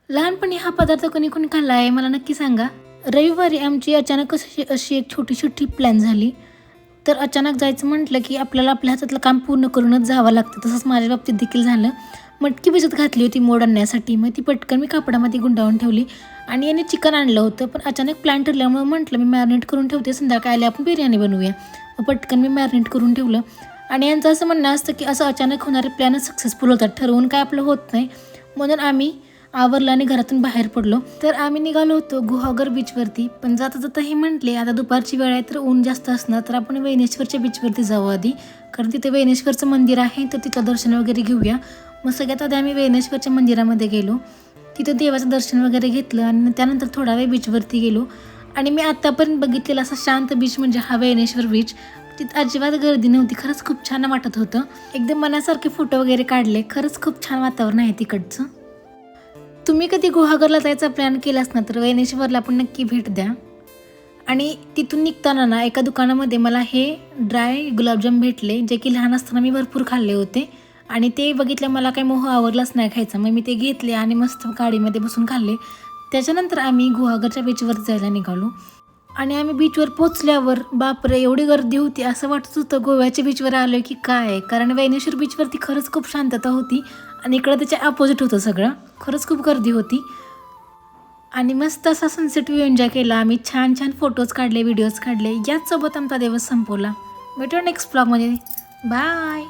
लहानपणी हा पदार्थ कोणी कोणी खाल्ला आहे मला नक्की सांगा. रविवारी आमची अचानक अशी एक छोटीशी ट्रिप प्लॅन झाली. तर अचानक जायचं म्हटलं की आपल्याला आपल्या हातातलं काम पूर्ण करूनच जावं लागतं. तसंच माझ्या बाबतीत देखील झालं. मटकी भिजत घातली होती मोड आणण्यासाठी. मग ती पटकन मी कापडामध्ये गुंडाळून ठेवली आणि याने चिकन आणलं होतं. पण अचानक प्लॅन ठरल्यामुळे म्हटलं मी मॅरिनेट करून ठेवते, संध्याकाळी आले आपण बिर्याणी बनवूया. मग पटकन मी मॅरिनेट करून ठेवलं. आणि यांचं असं म्हणणं असतं की असं अचानक होणारे प्लॅनच सक्सेसफुल होतात, ठरवून काय आपलं होत नाही. म्हणून आम्ही आवरलं आणि घरातून बाहेर पडलो. तर आम्ही निघालो होतो गुहागर बीचवरती. पण जाता जाता हे म्हटले आता दुपारची वेळ आहे तर ऊन जास्त असणार, तर आपण वेणेश्वरच्या बीचवरती जाऊ आधी, कारण तिथे वेणेश्वरचं मंदिर आहे तर तिथलं दर्शन वगैरे घेऊया. मग सगळ्यात आधी आम्ही वेणेश्वरच्या मंदिरामध्ये गेलो. तिथं देवाचं दर्शन वगैरे घेतलं आणि त्यानंतर थोडा वेळ बीचवरती गेलो. आणि मी आत्तापर्यंत बघितलेला असा शांत बीच म्हणजे हा वेणेश्वर बीच. तिथं अजिबात गर्दी नव्हती. खरंच खूप छान वाटत होतं. एकदम मनासारखे फोटो वगैरे काढले. खरंच खूप छान वातावरण आहे तिकडचं. तुम्ही कधी गुहागरला जायचा प्लॅन केलास ना तर वेणेश्वरला पण नक्की भेट द्या. आणि तिथून निघताना ना एका दुकानामध्ये मला हे ड्राय गुलाबजाम भेटले, जे की लहान असताना मी भरपूर खाल्ले होते. आणि ते बघितलं मला काही मोह आवडलाच नाही खायचा. मग मी ते घेतले आणि मस्त गाडीमध्ये बसून खाल्ले. त्याच्यानंतर आम्ही गुहागरच्या बीचवर जायला निघालो. आणि आम्ही बीचवर पोचल्यावर बापरे एवढी गर्दी होती, असं वाटत होतं गोव्याच्या बीचवर आलो आहे की काय. कारण वेणेश्वर बीचवरती खरंच खूप शांतता होती आणि इकडं त्याच्या अपोजिट होतं सगळं. खरंच खूप गर्दी होती. आणि मस्त असा सनसेट व्ह्यू एन्जॉय केला आम्ही. छान छान फोटोज काढले, व्हिडिओज काढले. याचसोबत आमचा दिवस संपवला. भेटू नेक्स्ट ब्लॉगमध्ये. बाय.